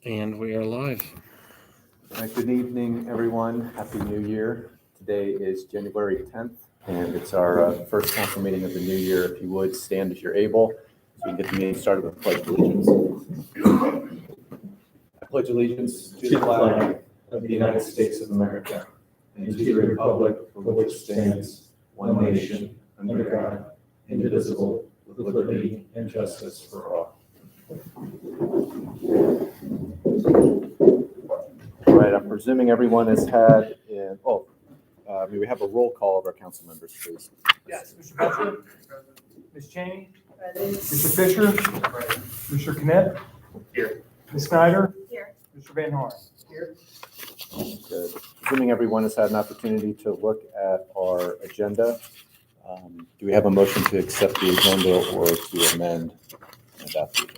And we are live. Good evening, everyone. Happy New Year. Today is January 10th, and it's our first council meeting of the new year. If you would, stand as you're able, so we can get the meeting started with Pledge of Allegiance. I pledge allegiance to the flag of the United States of America and to the republic for which it stands, one nation, under God, indivisible, with liberty and justice for all. All right, I'm presuming everyone has had, may we have a roll call of our council members, please? Yes, Mr. Belcher? Ms. Cheney? Mr. Fisher? Mr. Knapp? Here. Ms. Snyder? Here. Mr. Van Horn? Here. Good. Presuming everyone has had an opportunity to look at our agenda, do we have a motion to accept the agenda or to amend and adopt the agenda?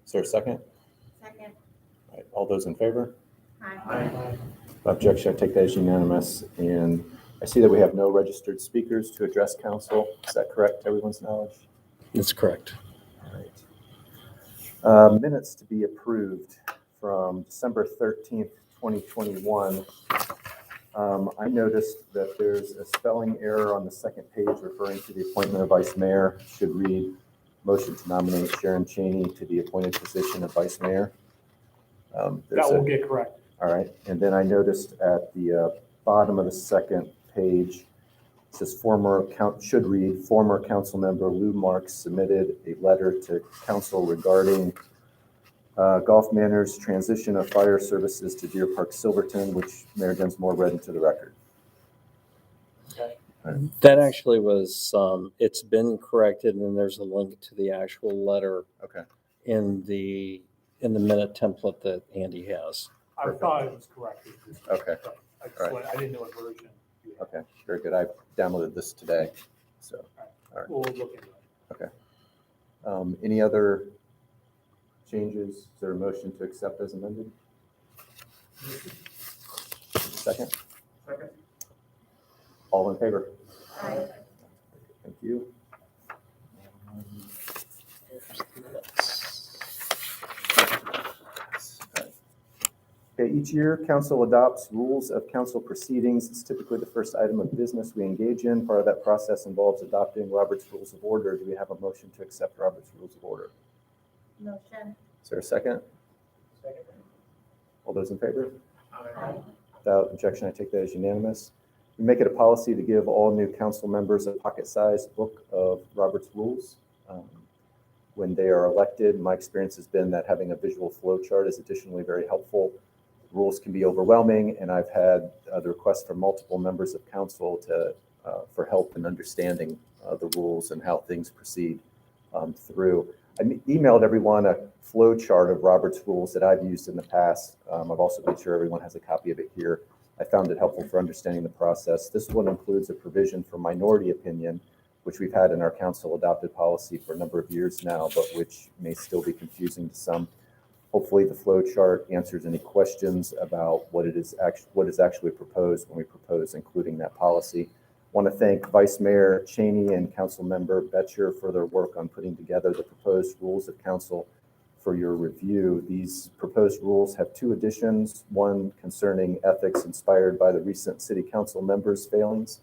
Is there a second? Second. All right, all those in favor? Aye. Without objection, I take that as unanimous. And I see that we have no registered speakers to address council. Is that correct, to everyone's knowledge? That's correct. All right. Minutes to be approved from December 13th, 2021. I noticed that there's a spelling error on the second page referring to the appointment of vice mayor. Should read, motion to nominate Sharon Cheney to the appointed position of vice mayor. That will get corrected. All right, and then I noticed at the bottom of the second page, it says should read, former council member Lou Marks submitted a letter to council regarding Gulf Manor's transition of fire services to Deer Park Silverton, which Mayor Densmore read into the record. Okay. That actually was, it's been corrected, and there's a link to the actual letter Okay. in the minute template that Andy has. I thought it was corrected. Okay. I didn't know what version. you had. Okay, very good. I downloaded this today, so. All right. We'll look into it. Okay. Any other changes? Is there a motion to accept as amended? Second? Second. All in favor? Aye. Thank you. Okay, each year, council adopts rules of council proceedings. It's typically the first item of business we engage in. Part of that process involves adopting Robert's Rules of Order. Do we have a motion to accept Robert's Rules of Order? Motion. Is there a second? Second. All those in favor? Aye. Without objection, I take that as unanimous. We make it a policy to give all new council members a pocket-sized book of Robert's Rules. When they are elected, my experience has been that having a visual flow chart is additionally very helpful. Rules can be overwhelming, and I've had the request from multiple members of council for help in understanding the rules and how things proceed through. I emailed everyone a flow chart of Robert's Rules that I've used in the past. I've also made sure everyone has a copy of it here. I found it helpful for understanding the process. This one includes a provision for minority opinion, which we've had in our council adopted policy for a number of years now, but which may still be confusing to some. Hopefully the flow chart answers any questions about what is actually proposed when we propose including that policy. I want to thank Vice Mayor Cheney and Council Member Betcher for their work on putting together the proposed rules of council for your review. These proposed rules have two additions, one concerning ethics inspired by the recent city council members' failings,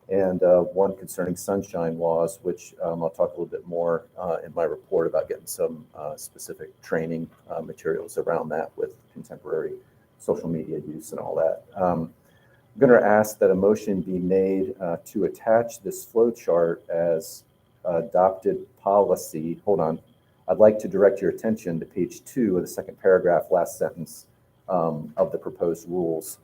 and one concerning sunshine laws, which I'll talk a little bit more in my report about getting some specific training materials around that with contemporary social media use and all that. I'm going to ask that a motion be made to attach this flow chart as adopted policy. Hold on. I'd like to direct your attention to page 2 of the second paragraph, last sentence of the proposed rules,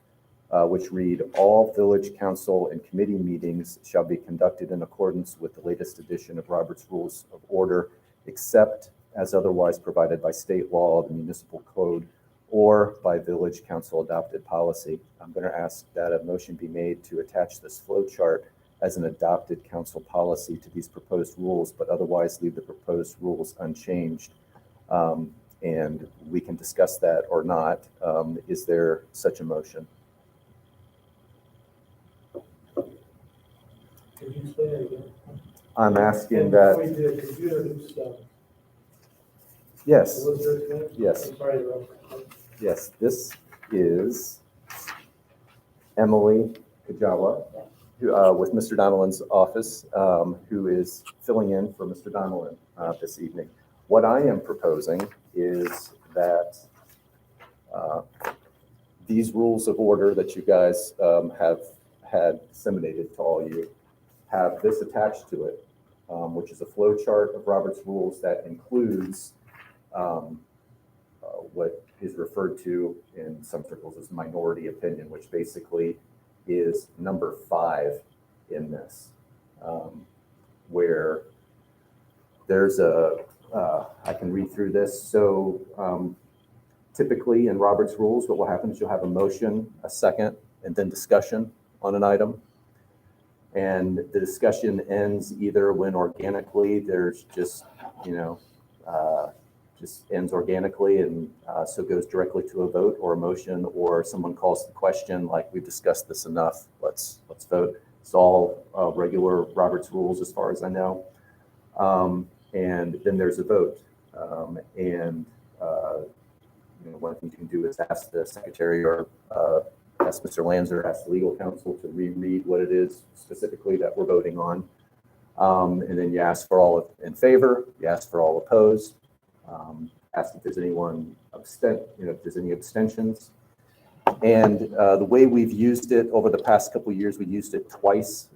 which read, all village council and committee meetings shall be conducted in accordance with the latest edition of Robert's Rules of Order, except as otherwise provided by state law, the municipal code, or by village council adopted policy. I'm going to ask that a motion be made to attach this flow chart as an adopted council policy to these proposed rules, but otherwise leave the proposed rules unchanged. And we can discuss that or not. Is there such a motion? I'm asking And before that, we do, could you introduce, yes, Elizabeth again? Yes. I'm sorry to interrupt. yes, this is Emily Kajawa, who, with Mr. Donnellan's office, who is filling in for Mr. Donnellan this evening. What I am proposing is that these rules of order that you guys have had disseminated to all you have this attached to it, which is a flow chart of Robert's rules that includes what is referred to in some circles as minority opinion, which basically is number 5 in this, where there's I can read through this. So typically in Robert's rules, what will happen is you'll have a motion, a second, and then discussion on an item. And the discussion ends either when organically there's just, just ends organically and so goes directly to a vote or a motion, or someone calls the question like, we've discussed this enough, let's vote. It's all regular Robert's rules as far as I know. And then there's a vote. One thing you can do is ask the secretary or ask Mr. Lanzer, ask the legal counsel to reread what it is specifically that we're voting on. And then you ask for all in favor, you ask for all opposed, ask if there's anyone if there's any abstentions. And the way we've used it over the past couple of years, we used it twice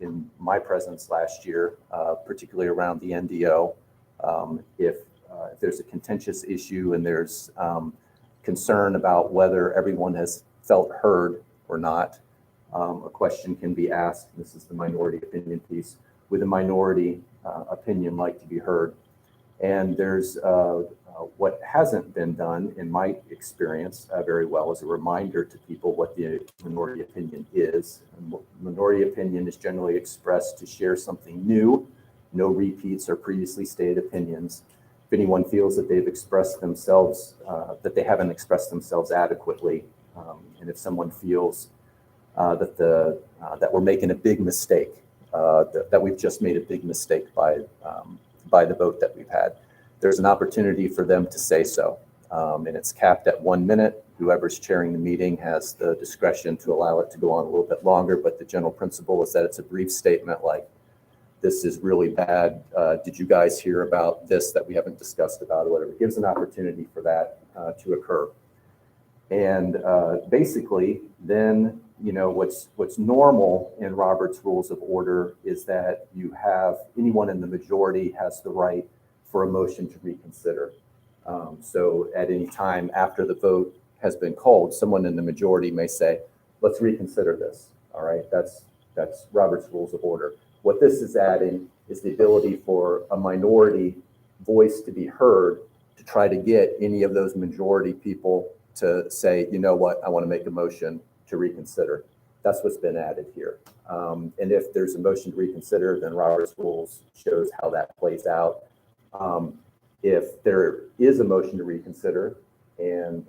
in my presence last year, particularly around the NDO. If there's a contentious issue and there's concern about whether everyone has felt heard or not, a question can be asked. This is the minority opinion piece. Would the minority opinion like to be heard? And there's what hasn't been done, in my experience, very well, as a reminder to people what the minority opinion is. Minority opinion is generally expressed to share something new, no repeats or previously stated opinions. If anyone feels that they've expressed themselves, that they haven't expressed themselves adequately, and if someone feels that we're making a big mistake, that we've just made a big mistake by the vote that we've had, there's an opportunity for them to say so. And it's capped at 1 minute. Whoever's chairing the meeting has the discretion to allow it to go on a little bit longer, but the general principle is that it's a brief statement like, this is really bad. Did you guys hear about this that we haven't discussed about, or whatever? It gives an opportunity for that to occur. And basically, then, what's normal in Robert's Rules of Order is that you have anyone in the majority has the right for a motion to reconsider. So at any time after the vote has been called, someone in the majority may say, let's reconsider this. All right, that's Robert's Rules of Order. What this is adding is the ability for a minority voice to be heard to try to get any of those majority people to say, you know what, I want to make a motion to reconsider. That's what's been added here. And if there's a motion to reconsider, then Robert's Rules shows how that plays out. If there is a motion to reconsider and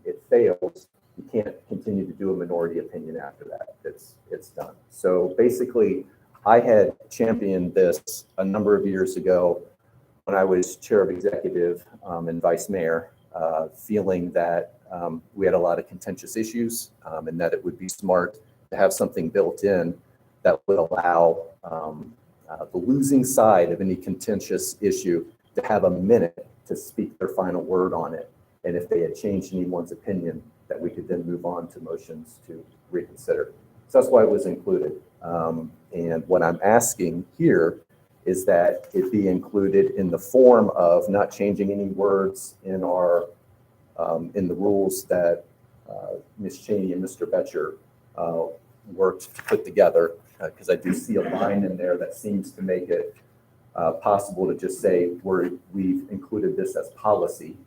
it fails, you can't continue to do a minority opinion after that. It's done. So basically, I had championed this a number of years ago when I was chair of executive and vice mayor, feeling that we had a lot of contentious issues and that it would be smart to have something built in that would allow the losing side of any contentious issue to have a minute to speak their final word on it. And if they had changed anyone's opinion, that we could then move on to motions to reconsider. So that's why it was included. And what I'm asking here is that it be included in the form of not changing any words in our in the rules that Ms. Cheney and Mr. Betcher worked to put together, because I do see a line in there that seems to make it possible to just say we've included this as policy,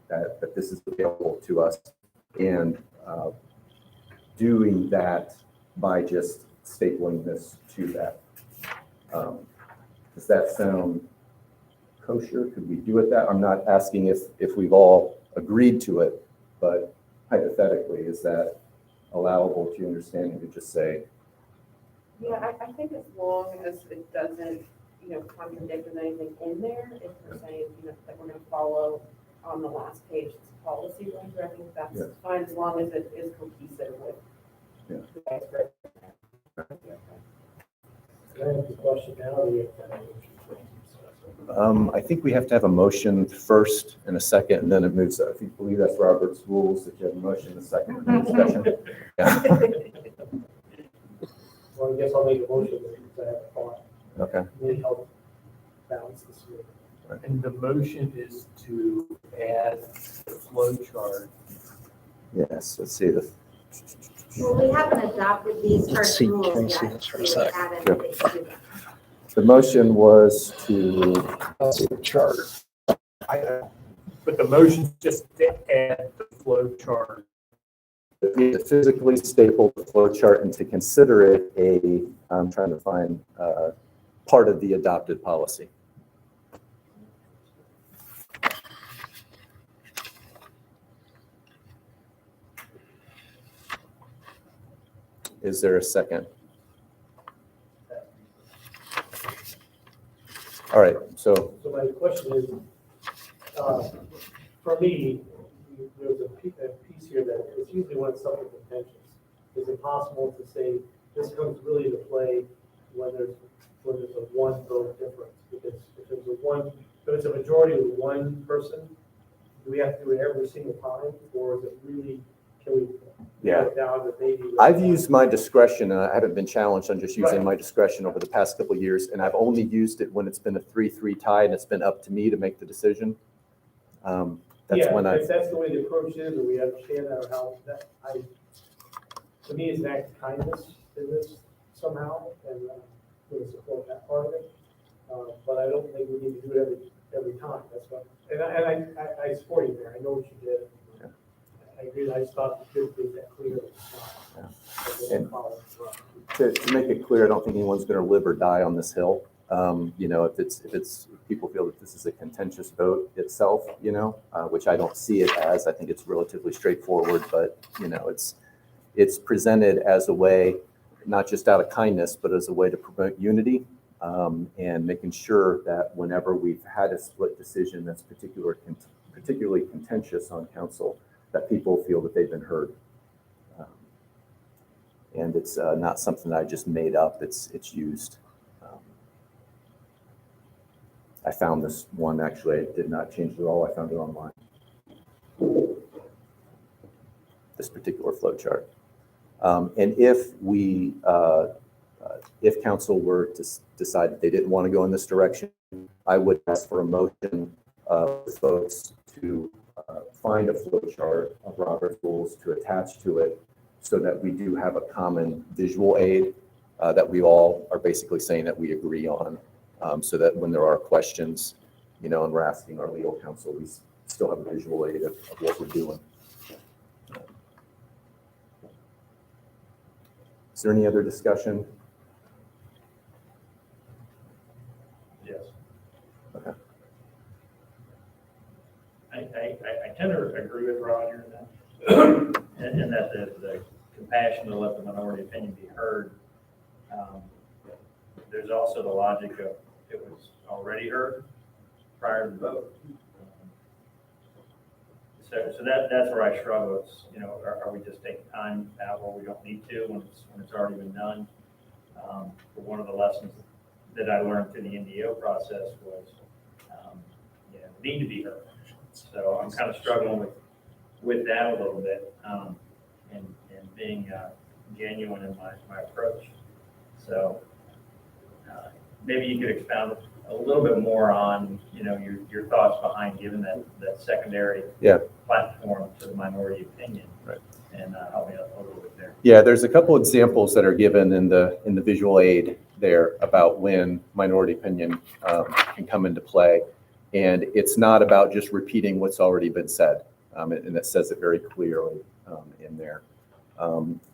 that this is available to us, and doing that by just stapling this to that. Does that sound kosher? Could we do it that? I'm not asking if we've all agreed to it, but hypothetically, is that allowable to your understanding to just say, Yeah, I think as long as it doesn't, contradict with anything in there, if we're saying, that we're gonna follow on the last page, it's policy language, I think that's Yeah. fine, as long as it is cohesive with. Yeah. the vice president. Can I have the question now, or you have I think we have to have a motion first and a second, and then it moves. If you believe that's Robert's rules, that you have a motion and a second and then discussion. Yeah. Well, I guess I'll make a motion because I have a thought. Okay. Really help balance this here. And the motion is to add the flow chart. Yes, let's see the, Well, we haven't adopted these Let's first see, rules can we yet. see this for a to sec? add anything to them. the motion was to, See the chart. But the motion just to add the flow chart. physically staple the flow chart and to consider it I'm trying to find, part of the adopted policy. Is there a second? All right, so, So my question is, for me, there's a piece here that it's usually when it's something contentious. Is it possible to say this comes really into play when there's a one vote difference? Because if it's a majority with one person, do we have to do it every single time, or is it really, can we Yeah. narrow it down to maybe? I've used my discretion, and I haven't been challenged on just using my discretion over the past couple of years, and I've only used it when it's been a 3-3 tie, and it's been up to me to make the decision. That's Yeah, when if that's the way the approach is, or we understand that, or how, to me, it's an act of kindness in this somehow, and we support that part of it. But I don't think we need to do it every time, that's what, and I support you there, I know what you did. Yeah. I agree, I just thought we could make that clear. And- To make it clear, I don't think anyone's going to live or die on this hill. If people feel that this is a contentious vote itself, which I don't see it as. I think it's relatively straightforward, but it's presented as a way, not just out of kindness, but as a way to promote unity, and making sure that whenever we've had a split decision that's particularly contentious on council, that people feel that they've been heard. And it's not something that I just made up. It's used. I found this one, actually, I did not change it at all. I found it online. This particular flow chart. And if council were to decide that they didn't want to go in this direction, I would ask for a motion of folks to find a flow chart of Robert's rules to attach to it so that we do have a common visual aid that we all are basically saying that we agree on, so that when there are questions, and we're asking our legal counsel, we still have a visual aid of what we're doing. Is there any other discussion? Yes. Okay. I tend to agree with Roger in that, and that the compassion to let the minority opinion be heard. There's also the logic of it was already heard prior to the vote. So that's where I struggle. It's, are we just taking time out where we don't need to when it's already been done? One of the lessons that I learned through the NDO process was, need to be heard. So I'm kind of struggling with that a little bit, and being genuine in my approach. So maybe you could expound a little bit more on your thoughts behind giving that secondary platform to the minority opinion, right? And help me out a little bit there. Yeah, there's a couple examples that are given in the visual aid there about when minority opinion can come into play. And it's not about just repeating what's already been said. And it says it very clearly in there.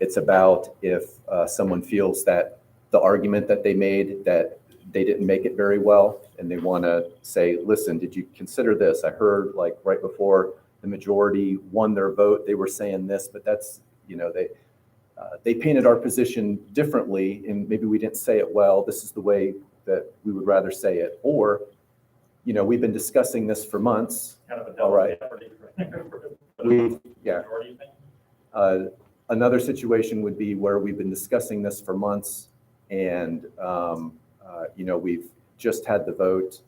It's about if someone feels that the argument that they made, that they didn't make it very well, and they want to say, listen, did you consider this? I heard like right before the majority won their vote, they were saying this, but that's, they painted our position differently, and maybe we didn't say it well. This is the way that we would rather say it. Or, we've been discussing this for months. Kind of a All double right. jeopardy. Yeah. Majority thing? Another situation would be where we've been discussing this for months, and we've just had the vote,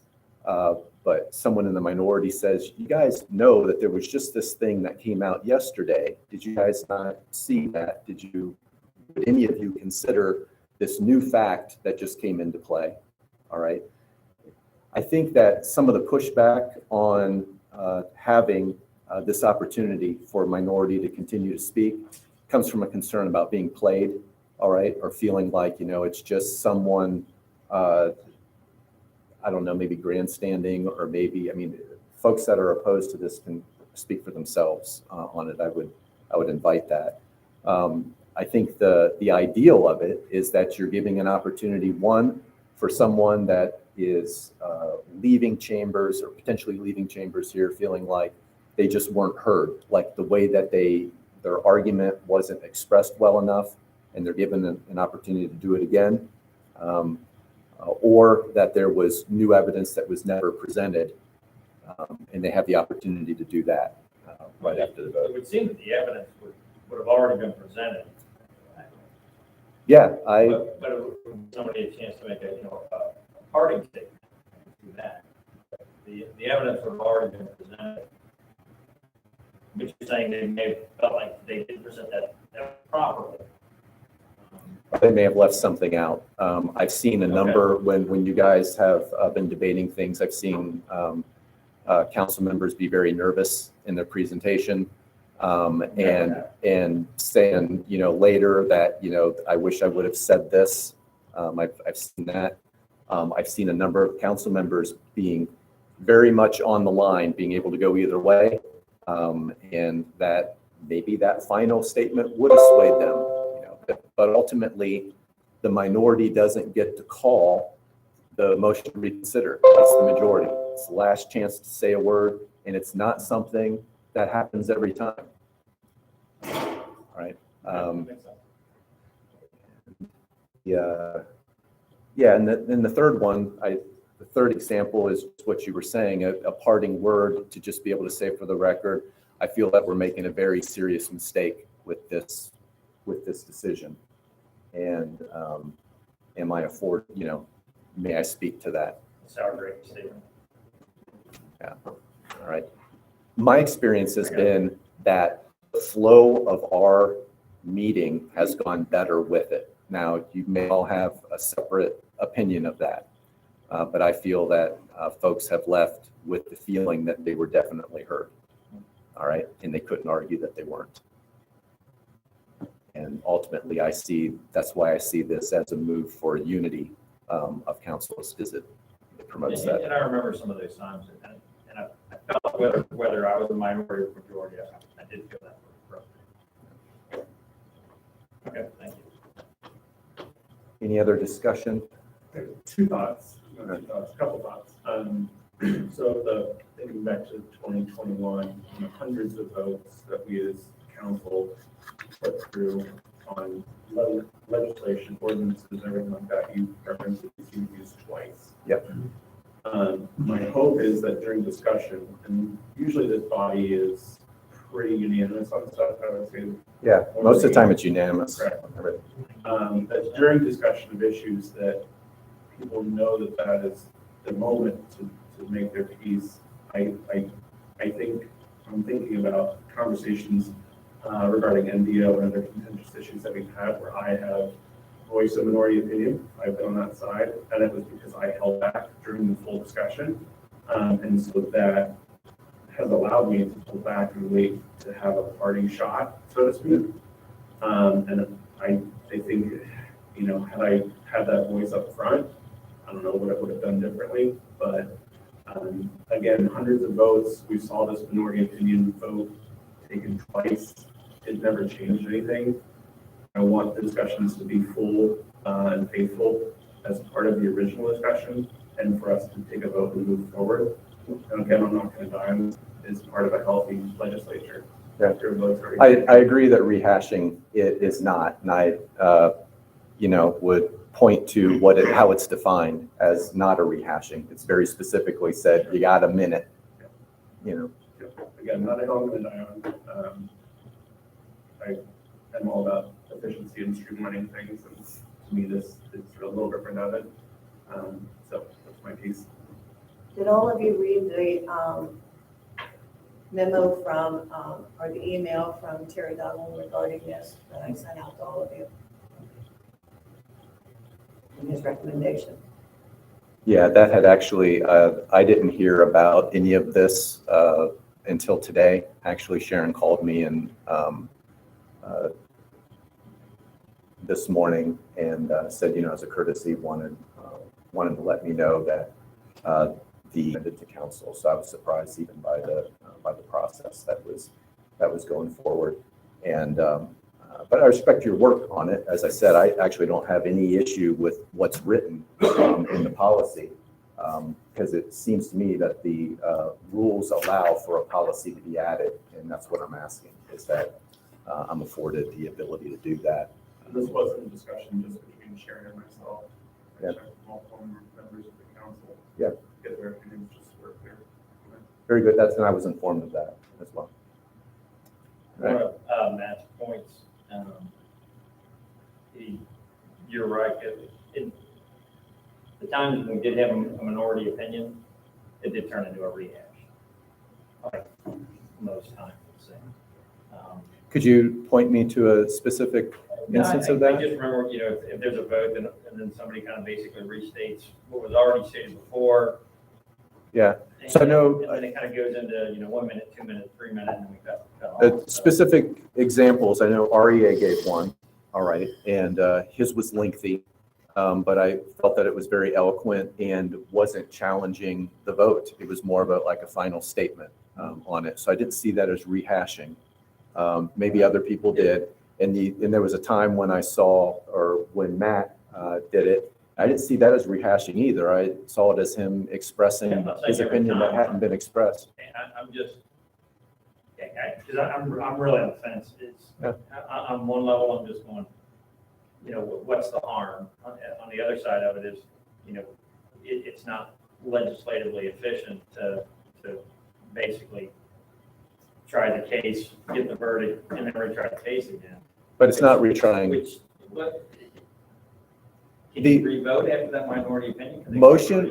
but someone in the minority says, "You guys know that there was just this thing that came out yesterday. Did you guys not see that? Would any of you consider this new fact that just came into play?" All right. I think that some of the pushback on having this opportunity for a minority to continue to speak comes from a concern about being played, all right, or feeling like, it's just someone, I don't know, maybe grandstanding, or maybe, folks that are opposed to this can speak for themselves on it. I would invite that. I think the ideal of it is that you're giving an opportunity, one, for someone that is leaving chambers or potentially leaving chambers here feeling like they just weren't heard, like the way that their argument wasn't expressed well enough, and they're given an opportunity to do it again, or that there was new evidence that was never presented, and they have the opportunity to do that right after the It vote. would seem that the evidence would have already been presented. Yeah, But it would give somebody a chance to make a parting statement, do that. The evidence would have already been presented. But you're saying they may have felt like they didn't present that properly. they may have left something out. I've seen a number when you guys have been debating things. I've seen council members be very nervous in their presentation, and saying, later that, I wish I would have said this. I've seen that. I've seen a number of council members being very much on the line, being able to go either way, and that maybe that final statement would have swayed them. But ultimately, the minority doesn't get to call the motion to reconsider. It's the majority. It's the last chance to say a word, and it's not something that happens every time. All right. Yeah, and then the third one, the third example is what you were saying, a parting word to just be able to say for the record, I feel that we're making a very serious mistake with this decision. And am I may I speak to that? Sour grape statement. Yeah, all right. My experience has been that the flow of our meeting has gone better with it. Now, you may all have a separate opinion of that, but I feel that folks have left with the feeling that they were definitely heard, all right? And they couldn't argue that they weren't. And ultimately, that's why I see this as a move for unity of councils, because it promotes that. And I remember some of those times, and I felt whether I was a minority or majority, I did feel that for Okay, thank you. Any other discussion? Two thoughts, a couple thoughts. So thinking back to 2021, hundreds of votes that we as council put through on legislation, ordinances, everything like that. You referenced you used twice. Yep. My hope is that during discussion, and usually this body is pretty unanimous on stuff, I would say. Yeah, most of the time it's unanimous. Correct. That during discussion of issues that people know that is the moment to make their piece. I think I'm thinking about conversations regarding NDO and other contentious issues that we've had where I have voiced a minority opinion. I've been on that side, and it was because I held back during the full discussion. And so that has allowed me to pull back and wait to have a parting shot, so to speak. And I think, had I had that voice up front, I don't know what I would have done differently, but again, hundreds of votes. We saw this minority opinion vote taken twice. It never changed anything. I want the discussions to be full and faithful as part of the original discussion, and for us to take a vote and move forward. And again, I'm not going to die on this. It's part of a healthy legislature. Yeah. after a vote's already. I agree that rehashing it is not, and I, would point to how it's defined as not a rehashing. It's very specifically said, you got a minute, Again, not a hill I'm gonna die on. I am all about efficiency and streamlining things, and to me, this is a little different of it. So that's my piece. Did all of you read the memo from, or the email from Terry Donald regarding this that I sent out to all of you? And his recommendation? Yeah, that had actually, I didn't hear about any of this until today. Actually, Sharon called me and this morning and said, as a courtesy, wanted to let me know that the to council. So I was surprised even by the process that was going forward. And but I respect your work on it. As I said, I actually don't have any issue with what's written in the policy because it seems to me that the rules allow for a policy to be added, and that's what I'm asking, is that I'm afforded the ability to do that. This wasn't a discussion just between Sharon and myself. I Yeah. checked with multiple members of the council. Yeah. Get their opinions, just work there. Very good. And I was informed of that as well. One of Matt's points, you're right. In the times when we did have a minority opinion, it did turn into a rehash. Like most times, let's say. Could you point me to a specific instance of I that? just remember, if there's a vote and then somebody kind of basically restates what was already stated before. Yeah. So I know- And then it kind of goes into, 1 minute, 2 minutes, 3 minutes, and we cut off. So- Specific examples, I know REA gave one, all right, and his was lengthy, but I felt that it was very eloquent and wasn't challenging the vote. It was more of a final statement on it. So I didn't see that as rehashing. Maybe other people did. And there was a time when I saw, or when Matt did it, I didn't see that as rehashing either. I saw it as him expressing Yeah, I'm not saying his every opinion that time. hadn't been expressed. And I'm just, because I'm really on the fence. Yeah. On one level, I'm just going, what's the harm? On the other side of it is, it's not legislatively efficient to basically try the case, get the verdict, and then retry the case again. But it's not retrying. Can you re-vote after that minority opinion? Can they-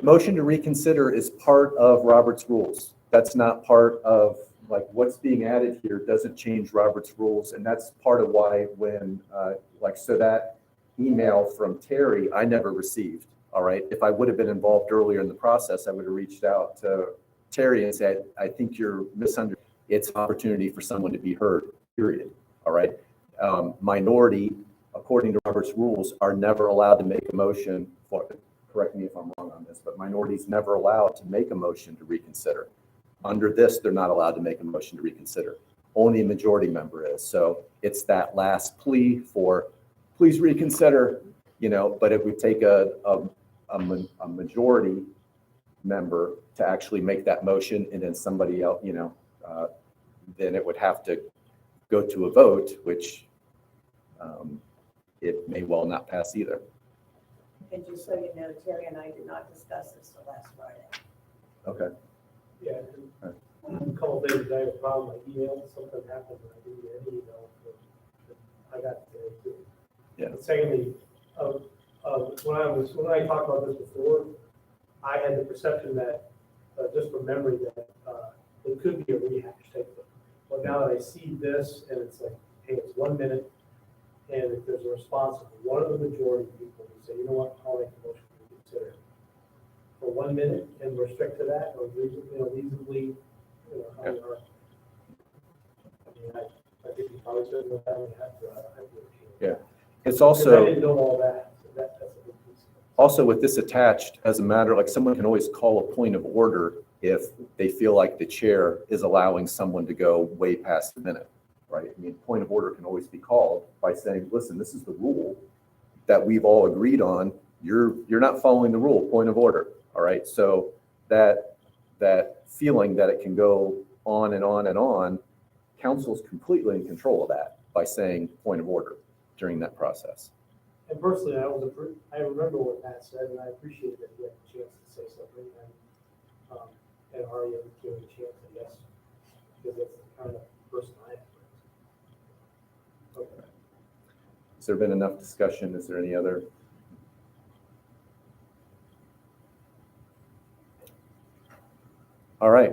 Motion to reconsider is part of Robert's rules. That's not part of, what's being added here doesn't change Robert's rules. And that's part of why when, so that email from Terry, I never received, all right? If I would have been involved earlier in the process, I would have reached out to Terry and said, I think you're misunderstanding. It's an opportunity for someone to be heard, period, all right? Minority, according to Robert's rules, are never allowed to make a motion for, correct me if I'm wrong on this, but minorities never allowed to make a motion to reconsider. Under this, they're not allowed to make a motion to reconsider. Only a majority member is. So it's that last plea for, please reconsider, but it would take a majority member to actually make that motion, and then somebody else, then it would have to go to a vote, which it may well not pass either. And just so you know, Terry and I did not discuss this till last Friday. Okay. Yeah, and a couple of days, I had a problem with my email, something happened, and I didn't get any email, I got today too. Yeah. And secondly, when I talked about this before, I had the perception that, just from memory, that it could be a rehash type thing. But now that I see this, and it's like, hey, it's 1 minute, and if there's a response of one of the majority of people who say, you know what, I'll make a motion to consider for 1 minute, and we're strict to that, or reasonably, how we are. I think we probably should have had to. Yeah. It's I also, didn't know all that, so that's a big piece. also with this attached, as a matter, someone can always call a point of order if they feel like the chair is allowing someone to go way past the minute, right? I mean, point of order can always be called by saying, listen, this is the rule that we've all agreed on. You're not following the rule, point of order, all right? So that feeling that it can go on and on and on council's completely in control of that by saying point of order during that process. And personally, I remember what Pat said, and I appreciated that he had the chance to say something, and Ari gave me a chance, I guess, because that's the kind of person I am. Okay. Has there been enough discussion? Is there any other? All right,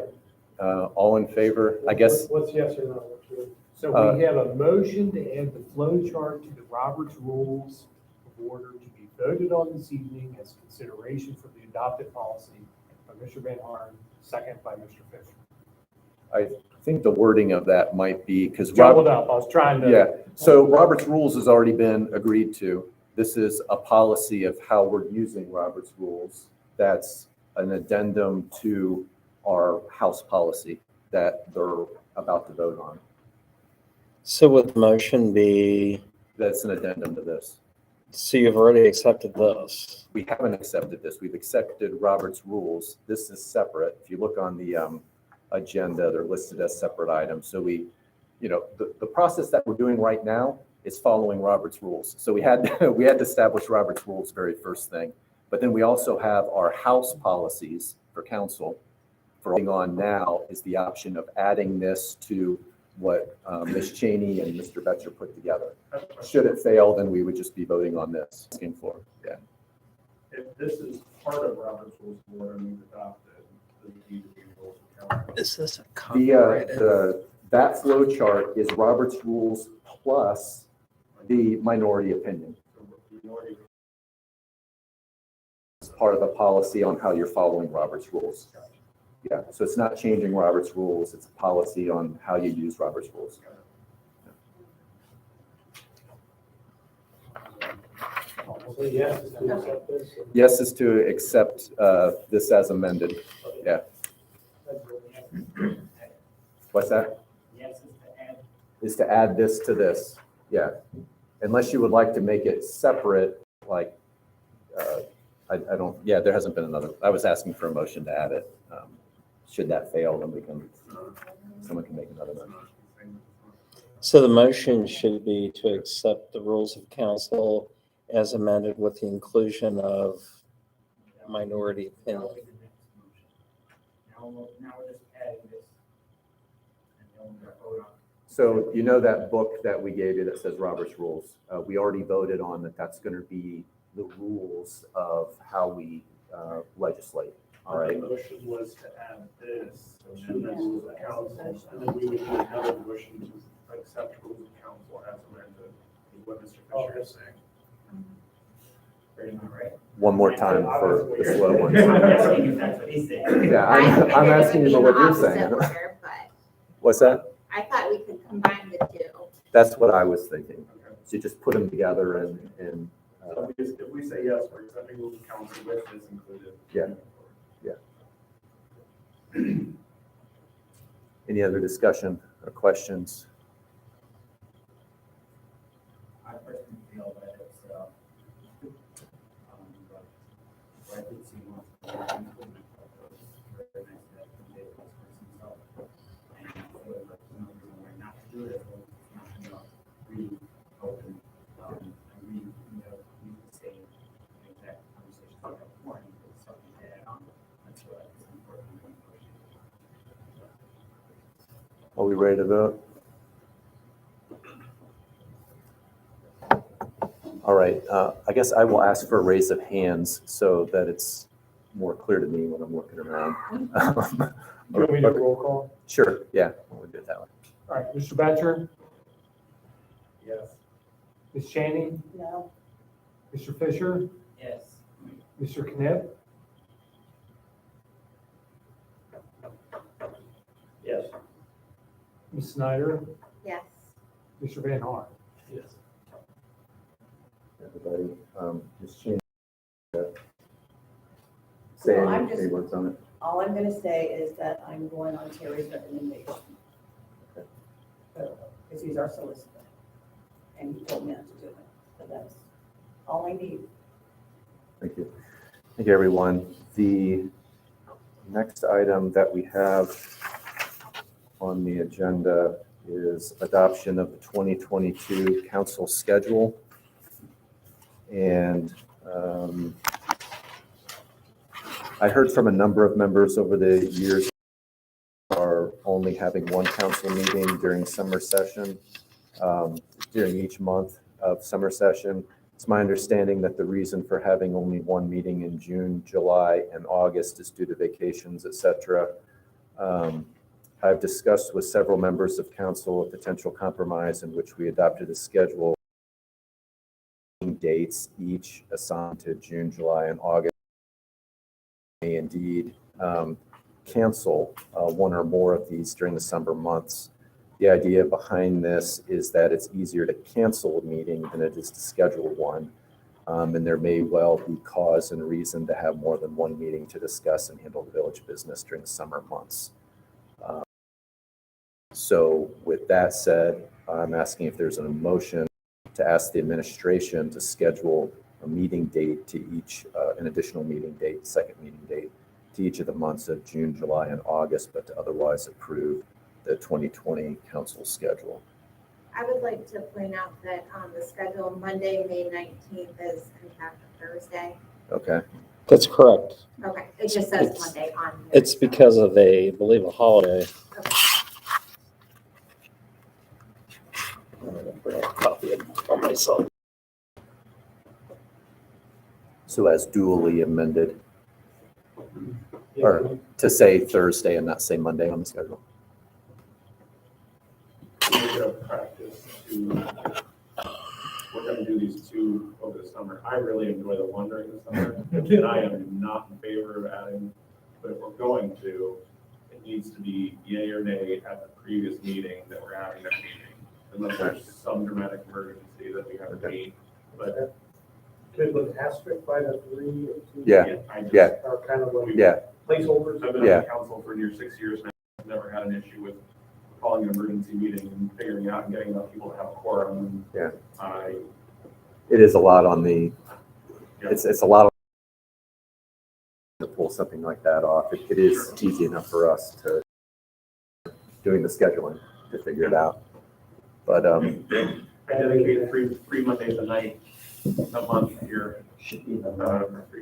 all in favor, I guess. What's yes or no? So we have a motion to add the flow chart to the Roberts Rules of Order to be voted on this evening as consideration for the adopted policy by Mr. Van Horn, second by Mr. Fisher. I think the wording of that might be, because Jumbled up, I was trying to. yeah, so Robert's Rules has already been agreed to. This is a policy of how we're using Robert's Rules. That's an addendum to our House policy that they're about to vote on. So would the motion be, That's an addendum to this. so you've already accepted this? We haven't accepted this. We've accepted Robert's Rules. This is separate. If you look on the agenda, they're listed as separate items. So we, the process that we're doing right now is following Robert's Rules. So we had to establish Robert's Rules very first thing. But then we also have our House policies for council. For going on now is the option of adding this to what Ms. Cheney and Mr. Betcher put together. Should it fail, then we would just be voting on this. Asking for, yeah. If this is part of Robert's Rules of Order and we've adopted, does it need to be rules of council? Is this a copyrighted? That flow chart is Robert's Rules plus the minority opinion. So the minority It's part of the policy on how you're following Robert's Rules. Yeah, so it's not changing Robert's Rules, it's a policy on how you use Robert's Rules. So yes, is to accept this. Yes is to accept this as amended. Yeah. What's that? Yes, is to add. Is to add this to this. Yeah. Unless you would like to make it separate, like, I don't, yeah, there hasn't been another, I was asking for a motion to add it. Should that fail, then someone can make another motion. So the motion should be to accept the rules of council as amended with the inclusion of minority opinion. Now we're just adding this. And then we're gonna vote on. So you know that book that we gave you that says Robert's Rules? We already voted on that. That's going to be the rules of how we legislate. All right. The motion was to add this to the rules of council, and then we would do another motion to accept rules of council as amended, is what Mr. Fisher is saying. One more time for the slow one. I'm asking if that's what he's saying. Yeah, I I'm figured it asking would you be what the you're opposite saying. order, but What's that? I thought we could combine the two. That's what I was thinking. Okay. So you just put them together and So if we say yes, we're accepting rules of council with this included. Yeah. any other discussion or questions? I personally feel that it's, I did see one. Very nice that they was himself. And I feel like, no reason why not to do it, well, it's not, reopen, and we could say the exact conversation about that morning, but something to add on. That's what I think is important. Are we ready to vote? All right, I guess I will ask for a raise of hands so that it's more clear to me when I'm looking around. Do you want me to roll call? Sure, yeah, we'll do it that way. All right, Mr. Batcher, Yes. Ms. Chaney, No. Mr. Fisher, Yes. Mr. Knipp, Yes. Ms. Snyder, Yes. Mr. Van Horn. Yes. Everybody, Ms. Cheney, say Well, I'm any just- words on it? All I'm gonna say is that I'm going on Terry's recommendation. Because he's our solicitor. And he told me not to do it. So that's all I need. Thank you. Thank you, everyone. The next item that we have on the agenda is adoption of the 2022 council schedule. And I heard from a number of members over the years are only having one council meeting during summer session, during each month of summer session. It's my understanding that the reason for having only one meeting in June, July, and August is due to vacations, et cetera. I've discussed with several members of council a potential compromise in which we adopted a schedule dates each assigned to June, July, and August. May indeed cancel one or more of these during the summer months. The idea behind this is that it's easier to cancel a meeting than it is to schedule one. And there may well be cause and reason to have more than one meeting to discuss and handle the village business during the summer months. So with that said, I'm asking if there's an motion to ask the administration to schedule a meeting date to each, an additional meeting date, second meeting date to each of the months of June, July, and August, but to otherwise approve the 2020 council schedule. I would like to point out that on the schedule, Monday, May 19th is in fact a Thursday. Okay. That's correct. Okay, it just says Monday on here. It's because of I believe, a holiday. Okay. I'm gonna bring a copy of it for myself. So as duly amended, Yeah, or to say Thursday and not say Monday on the schedule. We're gonna practice to, we're gonna do these two over the summer. I really enjoy the one during the summer, and I am not in favor of adding, but if we're going to, it needs to be yay or nay at the previous meeting that we're having that meeting. Unless there's some dramatic emergency that we have to meet, but. could with asterisk by the 3 or 2. Yeah. I just- Yeah. Are kind of like Yeah. placeholders. I've been on the council for near 6 years now. I've never had an issue with calling an emergency meeting and figuring out and getting enough people to have a quorum. Yeah. I, It is a lot on the, Yeah. it's a lot to pull something like that off. It is easy enough for us to doing the scheduling to figure it out. But I dedicate three Mondays a night, a month here, 3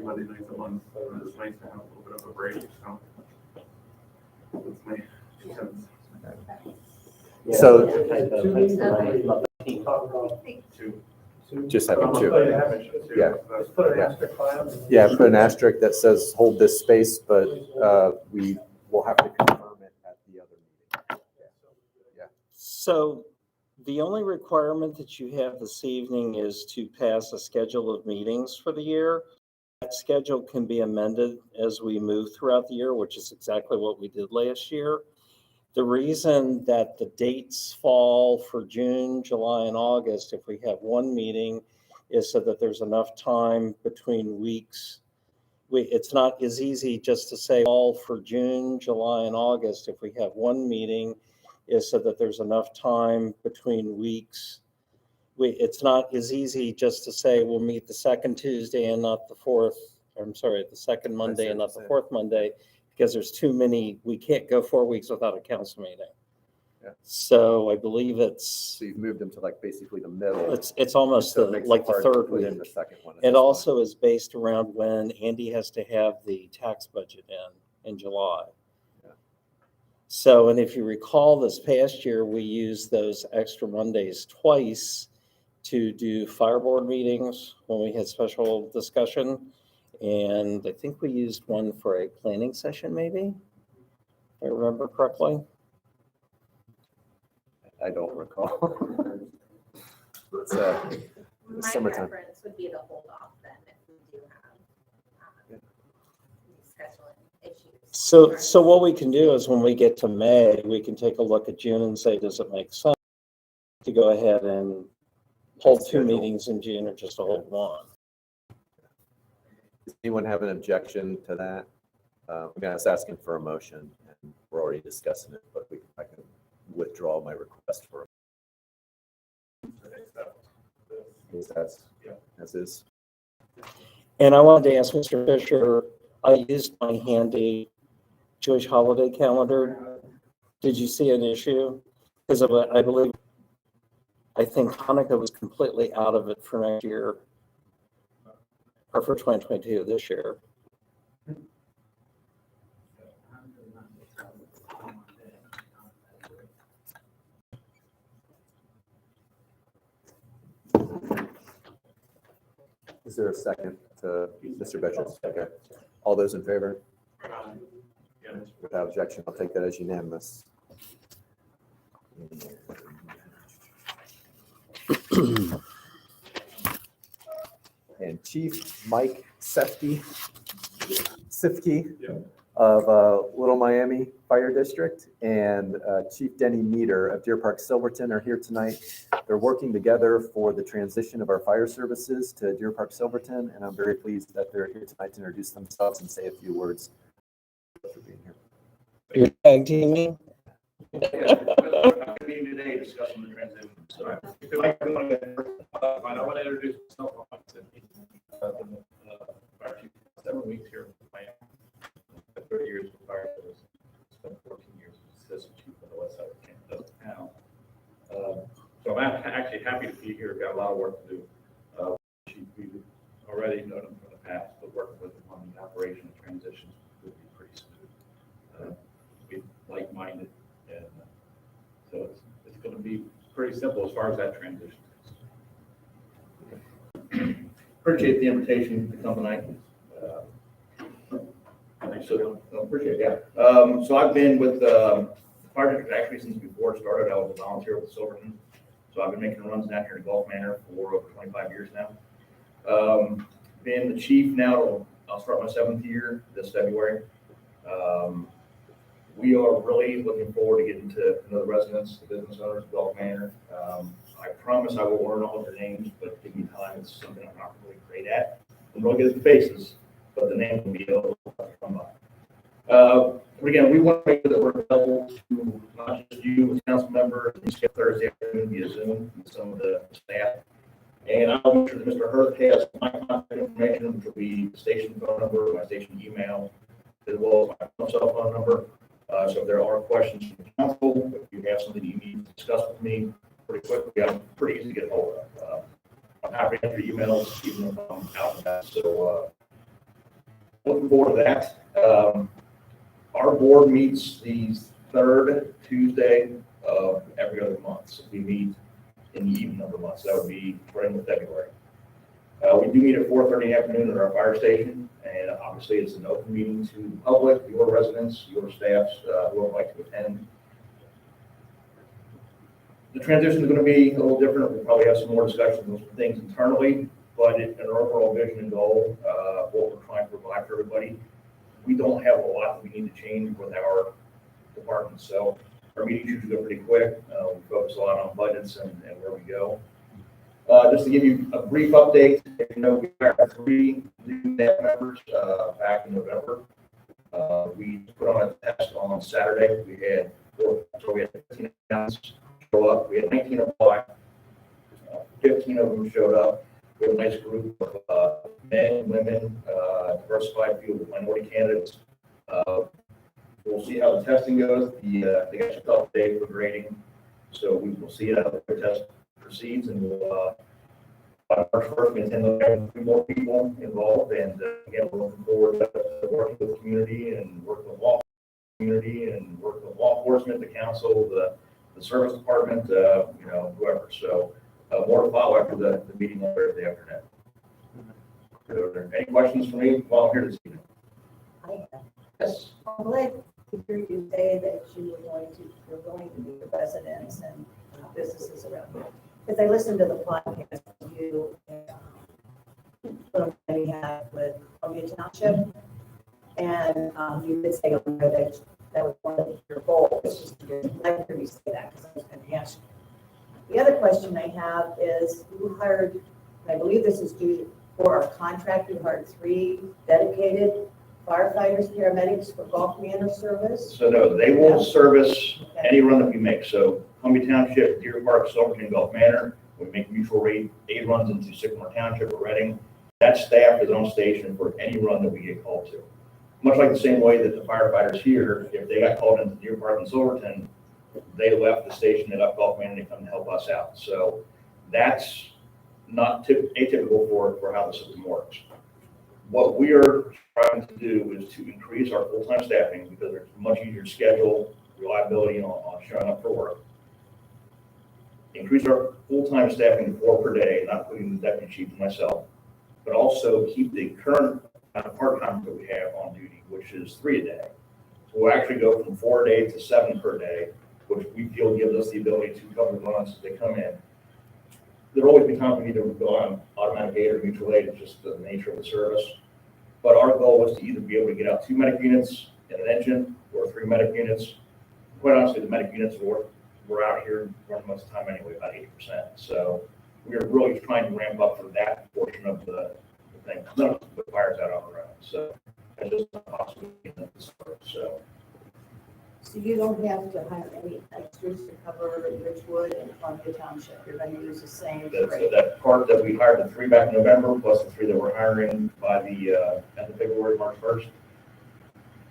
Monday nights a month. So it's nice to have a little bit of a break, so. That's my 2 cents. So Talk about Two. just having Put two. an asterisk- Yeah. Just put an asterisk by them. Yeah, put an asterisk that says hold this space, but we will have to confirm it at the other meeting. So the only requirement that you have this evening is to pass a schedule of meetings for the year. That schedule can be amended as we move throughout the year, which is exactly what we did last year. The reason that the dates fall for June, July, and August, if we have one meeting, is so that there's enough time between weeks. It's not as easy just to say all for June, July, and August. If we have one meeting, is so that there's enough time between weeks. It's not as easy just to say we'll meet the second Tuesday and not the fourth, I'm sorry, the second Monday and not the fourth Monday, because there's too many, we can't go 4 weeks without a council meeting. Yeah. So I believe it's, So you've moved them to like basically the middle. it's almost So it makes it like the hard to third put in week. the second one at It this also is based around when Andy has to have the tax budget in July. Yeah. So, and if you recall, this past year, we used those extra Mondays twice to do fire board meetings when we had special discussion. And I think we used one for a planning session, maybe, if I remember correctly. point. I don't recall. It's My summertime. preference would be to hold off then if we do have scheduling issues. So what we can do is when we get to May, we can take a look at June and say, does it make sense to go ahead and hold 2 Schedule. meetings in June or just to hold one? Does anyone have an objection to that? I'm just asking for a motion, and we're already discussing it, but I can withdraw my request for. As is. And I wanted to ask Mr. Fisher, I used my handy Jewish holiday calendar. Did you see an issue? Because I think Hanukkah was completely out of it for next year, or for 2022 this year. Is there a second to Mr. Betchell's? Okay. All those in favor? Without objection, I'll take that as unanimous. And Chief Mike Sifke of Little Miami Fire District and Chief Denny Meter of Deer Park Silverton are here tonight. They're working together for the transition of our fire services to Deer Park Silverton, and I'm very pleased that they're here tonight to introduce themselves and say a few words for being here. You're tag teaming? I'm meeting today discussing the transition. So I want to introduce myself. Fire chief, 7 weeks here in Miami. 30 years with fire service. Spent 14 years as assistant chief on the west side of Kansas now. So I'm actually happy to be here. Got a lot of work to do. Chief, we've already known him from the past, but working with him on the operation and transitions would be pretty smooth. We're like-minded, and so it's going to be pretty simple as far as that transition goes. Appreciate the invitation to come tonight. So appreciate it, yeah. So I've been with the fire district actually since before it started. I was a volunteer with Silverton. So I've been making runs down here in Gulf Manor for over 25 years now. Been the chief now, I'll start my 7th year this February. We are really looking forward to getting to know the residents, the business owners of Gulf Manor. I promise I will learn all of their names, but give me time. It's something I'm not really great at. I'm really good at the faces, but the name will be a little come by. But again, we want to make sure that we're available to not just you as council members, and skip Thursday afternoon via Zoom and some of the staff. And I'll make sure that Mr. Hurth has my contact information, which will be the station phone number, my station email, as well as my cell phone number. So if there are questions from the council, if you have something you need to discuss with me pretty quickly, I'm pretty easy to get a hold of. I'm happy to answer emails even if I'm out and about. So looking forward to that. Our board meets the 3rd Tuesday of every other month. So we meet in the evening of the month. So that would be right in February. We do meet at 4:30 in the afternoon at our fire station, and obviously it's an open meeting to the public, your residents, your staffs, who would like to attend. The transition is going to be a little different. We'll probably have some more discussions on some things internally, but in our overall vision and goal, what we're trying to provide for everybody, we don't have a lot that we need to change with our departments. So our meetings usually go pretty quick. We focus a lot on budgets and where we go. Just to give you a brief update, you know, we hired 3 new staff members back in November. We put on a test on Saturday. We had 15 accounts show up. We had 19 apply. 15 of them showed up. We have a nice group of men, women, diversified field of minority candidates. We'll see how the testing goes. They got a couple days for grading, so we will see how the test proceeds, and we'll by March 1st, we intend to have 3 more people involved, and again, we're looking forward to working with the community and working with law enforcement, the council, the service department, you know, whoever. So more to follow after the meeting on Thursday afternoon. Any questions for me while I'm here this evening? Yes. I'm glad to hear you say that you're going to meet the residents and businesses around here. Because I listened to the podcast you had with Columbia Township, and you did say that was one of your goals. I'd hear you say that because I was going to ask you. The other question I have is you hired, I believe this is due for our contract, you hired 3 dedicated firefighters, paramedics for Gulf Manor service? So no, they will service any run that we make. So Columbia Township, Deer Park, Silverton, Gulf Manor, we make mutual aid runs into Sycamore Township or Reading. That staff is on station for any run that we get called to. Much like the same way that the firefighters here, if they got called into Deer Park and Silverton, they left the station, they left Gulf Manor, and they come to help us out. So that's not atypical for how the system works. What we are trying to do is to increase our full-time staffing because there's much easier schedule, reliability on showing up for work. Increase our full-time staffing to 4 per day, not including the deputy chief and myself, but also keep the current part-time that we have on duty, which is 3 a day. So we'll actually go from 4 a day to 7 per day, which we feel gives us the ability to cover the runs as they come in. There'll always be time for me to go on automatic aid or mutual aid, it's just the nature of the service. But our goal was to either be able to get out 2 medic units in an engine or 3 medic units. Quite honestly, the medic units we're out here running most of the time anyway, about 80%. So we're really trying to ramp up for that portion of the thing. None of us put fires out on our own. So that's just not possible in the start. So you don't have to hire any extras to cover Richwood and Columbia Township, you're gonna use the same rate? That part that we hired the 3 back in November, plus the 3 that we're hiring by the end of February, March 1st,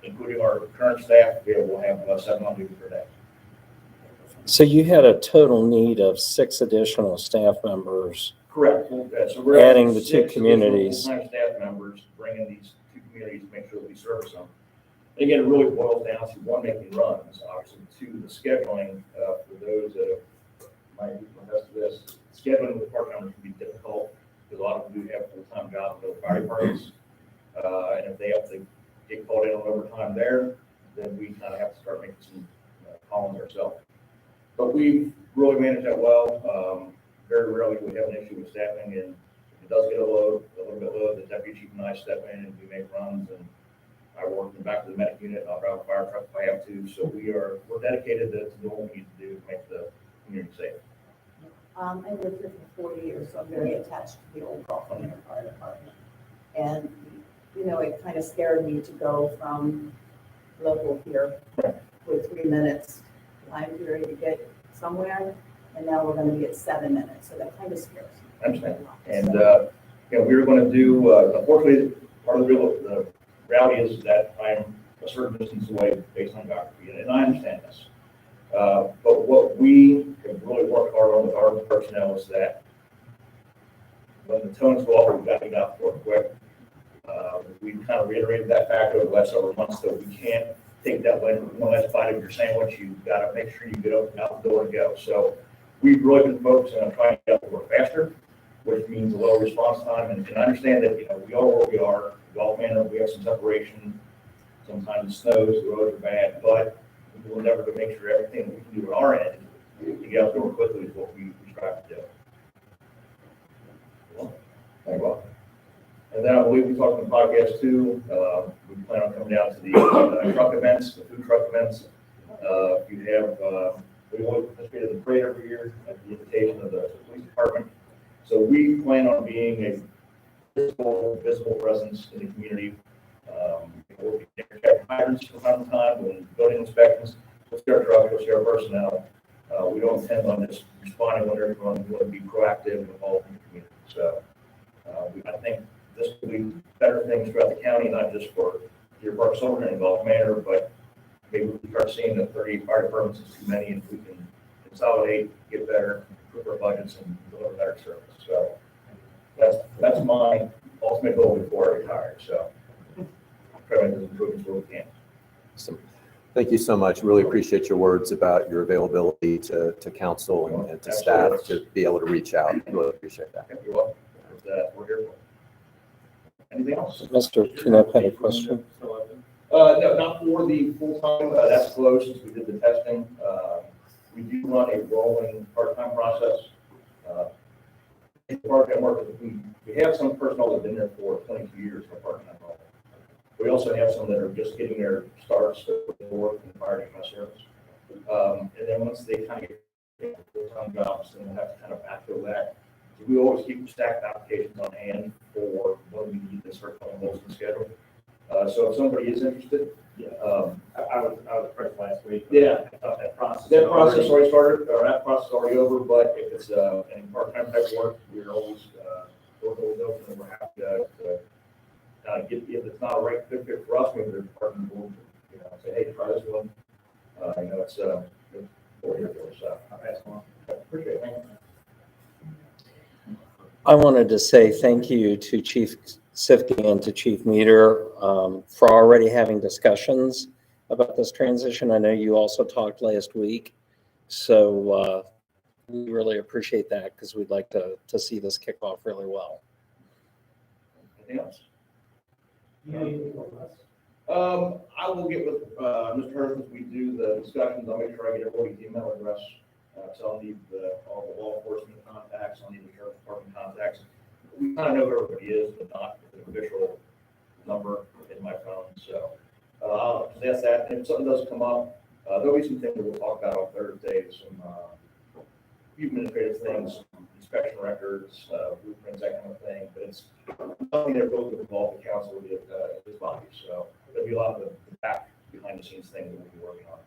including our current staff, we will have 7 on duty per day. So you had a total need of 6 additional staff members. Correct. So we're Adding the 2 6 communities. Full-time staff members, bringing these 2 communities to make sure that we service them. And again, it really boils down to 1, making runs, obviously, 2, the scheduling for those that might be confessed to this. Scheduling with part-timers can be difficult because a lot of them do have full-time jobs with fire departments. And if they have to get called in on overtime there, then we kind of have to start making some calls ourselves. But we've really managed that well. Very rarely do we have an issue with staffing, and if it does get a little bit low, the deputy chief and I step in and we make runs, and I work in the back of the medic unit, and I'll drive a fire truck if I have to. So we're dedicated to do what we need to do to make the community safe. I lived here for 4 years, so I'm very attached to the old Gulf Manor Fire Department. And, you know, it kind of scared me to go from local here with 3 minutes time period to get somewhere, and now we're going to be at 7 minutes, so that kind of scares me. I understand. And, you know, we were going to do, unfortunately, part of the reality is that I'm a certain distance away based on geography, and I understand this. But what we have really worked hard on with our personnel is that when the tones go off, we've got to get out the door quick. We've kind of reiterated that fact over the last several months that we can't take that one last bite of your sandwich. You've got to make sure you get out the door and go. So we've really been focusing on trying to get out the door faster, which means a lower response time. And I understand that, you know, we are where we are. Gulf Manor, we have some separation. Sometimes it snows, the roads are bad, but we will endeavor to make sure everything we can do on our end to get out the door quickly is what we strive to do. Very well. And then I believe we talked in the podcast too. We plan on coming down to the truck events, the food truck events. You have, we always participate in the parade every year at the invitation of the police department. So we plan on being a visible presence in the community. We'll be hydrants from time to time, when building inspections, we'll see our trucks, we'll see our personnel. We don't intend on just responding when everyone will be proactive and involved in the community. So I think this will be better things throughout the county, not just for Deer Park, Silverton, and Gulf Manor, but maybe we start seeing that 38 fire departments is too many, and we can consolidate, get better, improve our budgets, and deliver better service. So that's my ultimate goal before I retire. So try to make those improvements where we can. Awesome. Thank you so much. Really appreciate your words about your availability to council and to staff to be able to reach out. Really appreciate that. You're welcome. We're here for it. Anything else? Mr. Knapp had a question. No, not for the full-time. That's close since we did the testing. We do run a rolling part-time process. Part-time work, we have some personnel that have been there for 22 years for part-time role. We also have some that are just getting their starts with the work in the fire defense service. And then once they kind of get full-time jobs, then we'll have to kind of backfill that. So we always keep stacked applications on hand for when we need to start filling those in the schedule. So if somebody is interested, I was impressed last week. Yeah. I thought that process. already started, or that process is already over, but if it's any part-time type work, we're always open, and we're happy to get, if it's not a right fit for us, maybe the department will, you know, say, hey, try this one. You know, it's I wanted to say thank you to Chief Sifke and to Chief Meter for already having discussions about this transition. I know you also talked last week, so we really appreciate that because we'd like to see this kick off really well. Anything else? You need anything from us? I will get with Mr. Hurst as we do the discussions. I'll make sure I get everybody's email address. So I'll need all the law enforcement contacts, I'll need the sheriff's department contacts. We kind of know who everybody is, but not the official number in my phone. So I'll just ask that. And if something does come up, there'll be some things that we'll talk about on Thursday, some few administrative things, inspection records, blueprints, that kind of thing. But it's something that will involve the council with this body. So there'll be a lot of the back behind the scenes things that we'll be working on.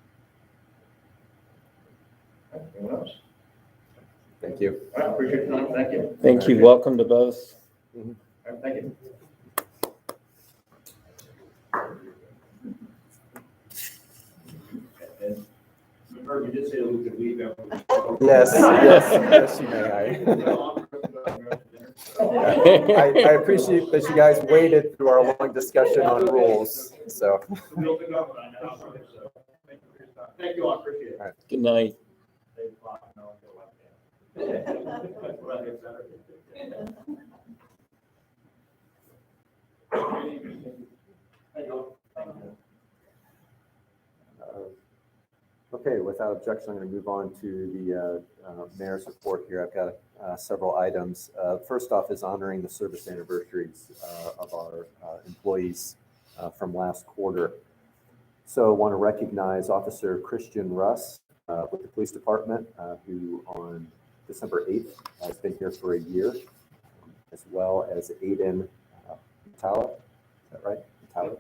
Anyone else? Thank you. All right, appreciate your time. Thank you. Thank you. Welcome to both. All right, thank you. And Bert, you did say that we could leave now. Yes, you may. I appreciate that you guys waited through our long discussion on rules, so. Thank you all, appreciate it. Good night. Okay, without objection, I'm going to move on to the mayor's report here. I've got several items. First off is honoring the service anniversaries of our employees from last quarter. So I want to recognize Officer Christian Russ with the police department, who on December 8th has been here for a year, as well as Aiden Matala, is that right? Matala,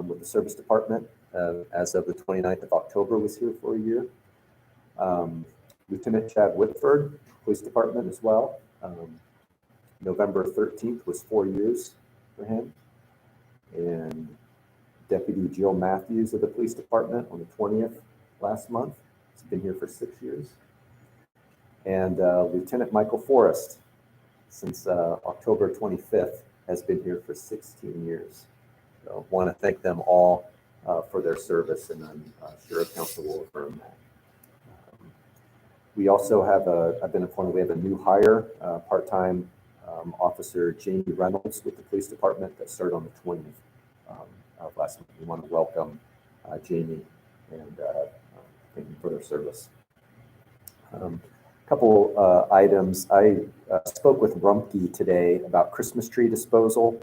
with the service department. As of the 29th of October was here for a year. Lieutenant Chad Whitford, police department as well. November 13th was 4 years for him. And Deputy Jill Matthews of the police department on the 20th last month. He's been here for 6 years. And Lieutenant Michael Forrest, since October 25th, has been here for 16 years. So I want to thank them all for their service, and I'm sure council will affirm that. We also have I've been informed we have a new hire, part-time Officer Jamie Reynolds with the police department that started on the 20th of last month. We want to welcome Jamie and thank you for their service. Couple items. I spoke with Rumpke today about Christmas tree disposal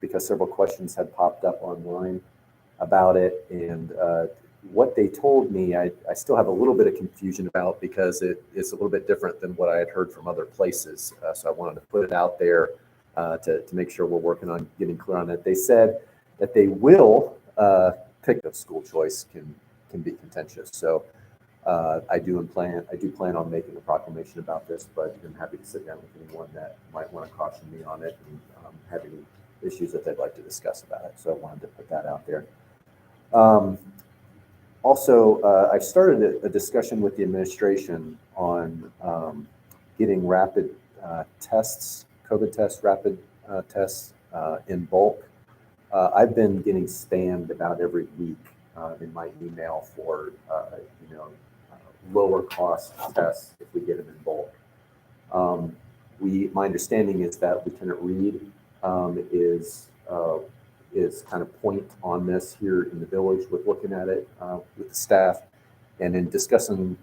because several questions had popped up online about it, and what they told me, I still have a little bit of confusion about because it's a little bit different than what I had heard from other places. So I wanted to put it out there to make sure we're working on getting clear on it. They said that they will pick up school choice can be contentious. So I do plan on making a proclamation about this, but I'm happy to sit down with anyone that might want to caution me on it and have any issues that they'd like to discuss about it. So I wanted to put that out there. Also, I've started a discussion with the administration on getting rapid tests, COVID tests, rapid tests in bulk. I've been getting spammed about every week in my email for lower cost tests if we get them in bulk. My understanding is that Lieutenant Reed is kind of point on this here in the village with looking at it with the staff, and in discussions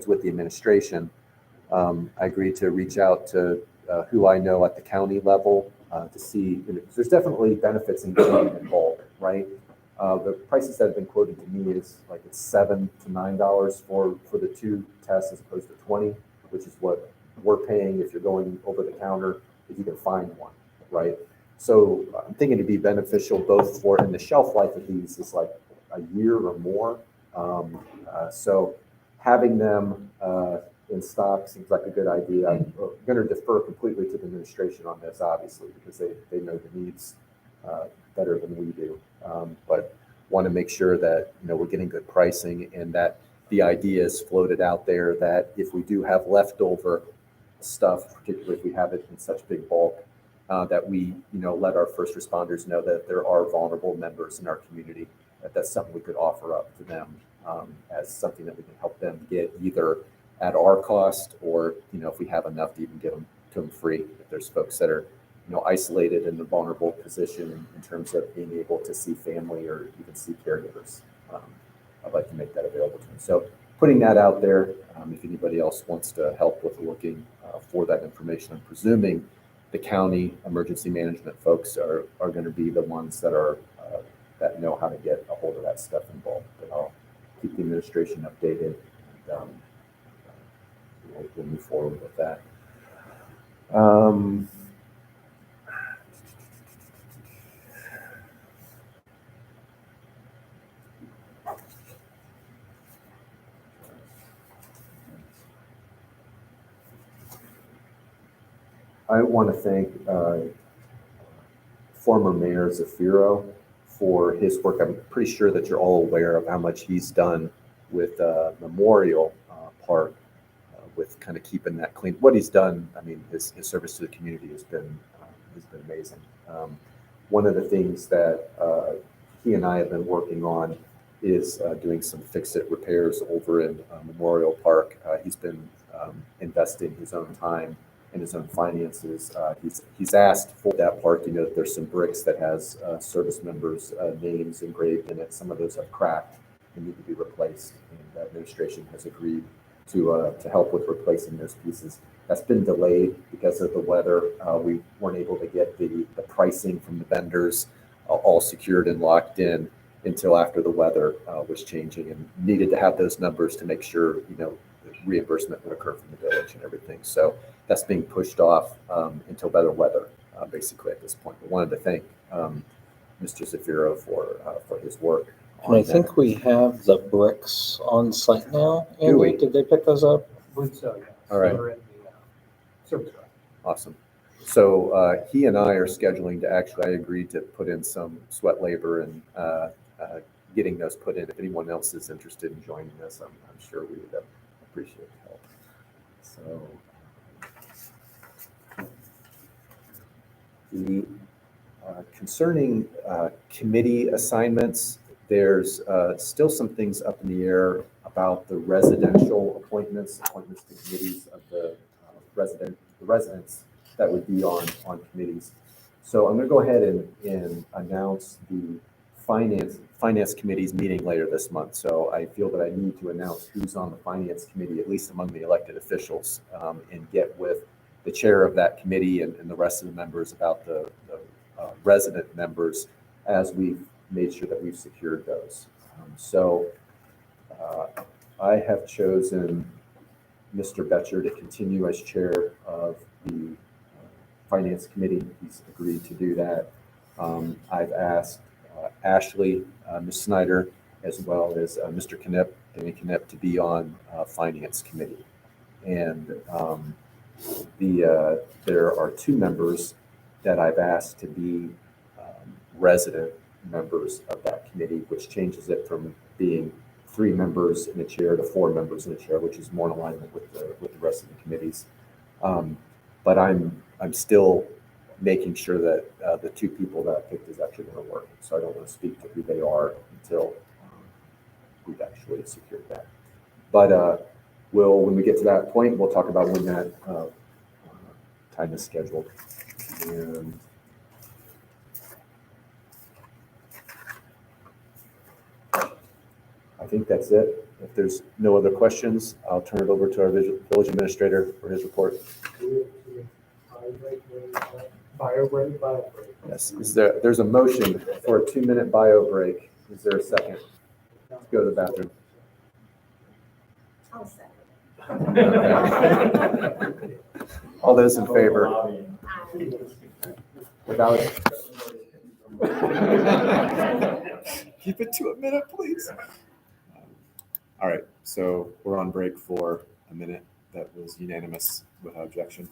with the administration, I agreed to reach out to who I know at the county level to see. There's definitely benefits in getting it in bulk, right? The prices that have been quoted to me is like it's $7 to $9 for the two tests as opposed to 20, which is what we're paying if you're going over the counter if you can find one, right? So I'm thinking it'd be beneficial both for, and the shelf life of these is like a year or more. So having them in stock seems like a good idea. I'm going to defer completely to the administration on this, obviously, because they know the needs better than we do. But want to make sure that we're getting good pricing, and that the idea is floated out there that if we do have leftover stuff, particularly if we have it in such big bulk, that we, let our first responders know that there are vulnerable members in our community, that's something we could offer up to them as something that we can help them get either at our cost or, if we have enough to even get them to them free. If there's folks that are, isolated in a vulnerable position in terms of being able to see family or even see caregivers, I'd like to make that available to them. So putting that out there, if anybody else wants to help with looking for that information, I'm presuming the county emergency management folks are going to be the ones that are that know how to get a hold of that stuff involved. But I'll keep the administration updated, and we'll move forward with that. I want to thank former Mayor Zafiro for his work. I'm pretty sure that you're all aware of how much he's done with Memorial Park, with kind of keeping that clean. What he's done, I mean, his service to the community has been amazing. One of the things that he and I have been working on is doing some fix-it repairs over in Memorial Park. He's been investing his own time and his own finances. He's asked for that park. There's some bricks that has service members' names engraved in it. Some of those have cracked and need to be replaced. And the administration has agreed to help with replacing those pieces. That's been delayed because of the weather. We weren't able to get the pricing from the vendors all secured and locked in until after the weather was changing, and needed to have those numbers to make sure reimbursement would occur from the village and everything. So that's being pushed off until better weather, basically at this point. I wanted to thank Mr. Zafiro for his work. And I think we have the bricks on site now. Do Andy, we? did they pick those up? Would so, yeah. All right. They're in the service drive. Awesome. So he and I are scheduling to actually, I agreed to put in some sweat labor and getting those put in. If anyone else is interested in joining us, I'm sure we would appreciate the help. So the concerning committee assignments, there's still some things up in the air about the residential appointments to committees of the residents that would be on committees. So I'm going to go ahead and announce the finance committee's meeting later this month. So I feel that I need to announce who's on the finance committee, at least among the elected officials, and get with the chair of that committee and the rest of the members about the resident members as we've made sure that we've secured those. So I have chosen Mr. Betcher to continue as chair of the finance committee. He's agreed to do that. I've asked Ashley, Ms. Snyder, as well as Mr. Danny Knipp, to be on finance committee. And there are two members that I've asked to be resident members of that committee, which changes it from being 3 members in a chair to 4 members in a chair, which is more in alignment with the rest of the committees. But I'm still making sure that the 2 people that I picked is actually going to work. So I don't want to speak to who they are until we've actually secured that. But when we get to that point, we'll talk about when that time is scheduled. And I think that's it. If there's no other questions, I'll turn it over to our village administrator for his report. Bio break. Yes. There's a motion for a 2-minute bio break. Is there a second? Let's go to the bathroom. I'll second. Okay. All those in favor? Without keep it to a minute, please. All right, so we're on break for a minute. That was unanimous without objection.